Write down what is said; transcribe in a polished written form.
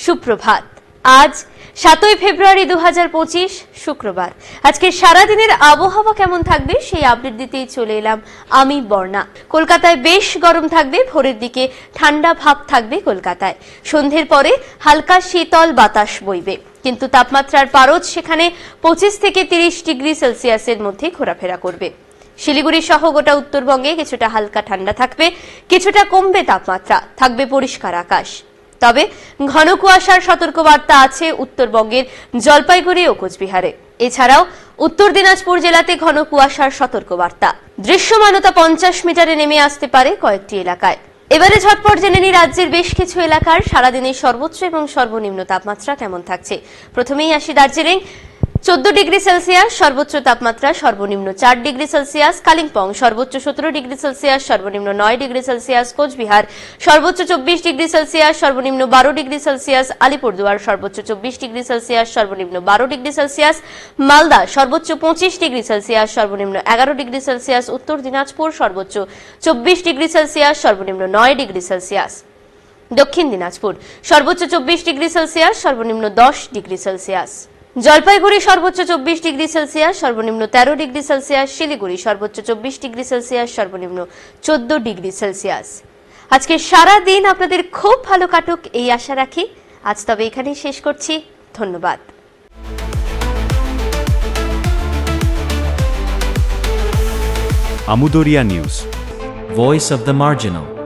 সুপ্রভাত। আজ 7ই ফেব্রুয়ারি 2025 শুক্রবার। আজকে সারা দিনের আবহাওয়া কেমন থাকবে সেই আপডেট দিতেই চলে এলাম আমি বর্ণা। কলকাতায় বেশ গরম থাকবে, ভোরের দিকে ঠান্ডা ভাব থাকবে কলকাতায়। সন্ধ্যের পরে হালকা শীতল বাতাস বইবে, কিন্তু তাপমাত্রার পারদ সেখানে 25 থেকে 30 ডিগ্রি সেলসিয়াসের মধ্যে ঘোরাফেরা করবে। শিলিগুড়ি সহ গোটা উত্তরবঙ্গে কিছুটা হালকা ঠান্ডা থাকবে, কিছুটা কমবে তাপমাত্রা, থাকবে পরিষ্কার আকাশ। তবে ঘন কুয়াশার সতর্কবার্তা আছে উত্তরবঙ্গের জলপাইগুড়ি ও কোচবিহারে। এছাড়াও উত্তর দিনাজপুর জেলাতে ঘন কুয়াশার সতর্কবার্তা। দৃশ্যমানতা 50 মিটারে নেমে আসতে পারে কয়েকটি এলাকায়। এবারে ঝটপট জেনে নিই রাজ্যের বেশ কিছু এলাকার সারাদিনের সর্বোচ্চ এবং সর্বনিম্ন তাপমাত্রা কেমন থাকছে। প্রথমেই আসি দার্জিলিং। 14 ডিগ্রি সেলসিয়াস সর্বোচ্চ তাপমাত্রা, সর্বনিম্ন 4 ডিগ্রি সেলসিয়াস। কালিম্পং সর্বোচ্চ 17 ডিগ্রি সেলসিয়াস, সর্বনিম্ন 9 ডিগ্রি সেলসিয়াস। কোচবিহার সর্বোচ্চ 24 ডিগ্রি সেলসিয়াস, সর্বনিম্ন 12 ডিগ্রি সেলসিয়াস। আলিপুরদুয়ার সর্বোচ্চ 24 ডিগ্রি সেলসিয়াস, সর্বনিম্ন 12 ডিগ্রি সেলসিয়াস। মালদা সর্বোচ্চ 25 ডিগ্রি সেলসিয়াস, সর্বনিম্ন 11 ডিগ্রি সেলসিয়াস। উত্তর দিনাজপুর সর্বোচ্চ 24 ডিগ্রি সেলসিয়াস, সর্বনিম্ন 9 ডিগ্রি সেলসিয়াস। দক্ষিণ দিনাজপুর সর্বোচ্চ 24 ডিগ্রি সেলসিয়াস, সর্বনিম্ন 10 ডিগ্রি সেলসিয়াস। জলপাইগুড়ি সর্বোচ্চ 24 ডিগ্রি সেলসিয়াস, সর্বনিম্ন 13 ডিগ্রি সেলসিয়াস। শিলিগুড়ি সর্বোচ্চ 24 ডিগ্রি সেলসিয়াস, সর্বনিম্ন 14 ডিগ্রি সেলসিয়াস। আজকে সারা দিন আপনাদের খুব ভালো কাটুক এই আশা রাখি। আজ তবে এখানেই শেষ করছি। ধন্যবাদ। Amudoria News, Voice of the Marginal.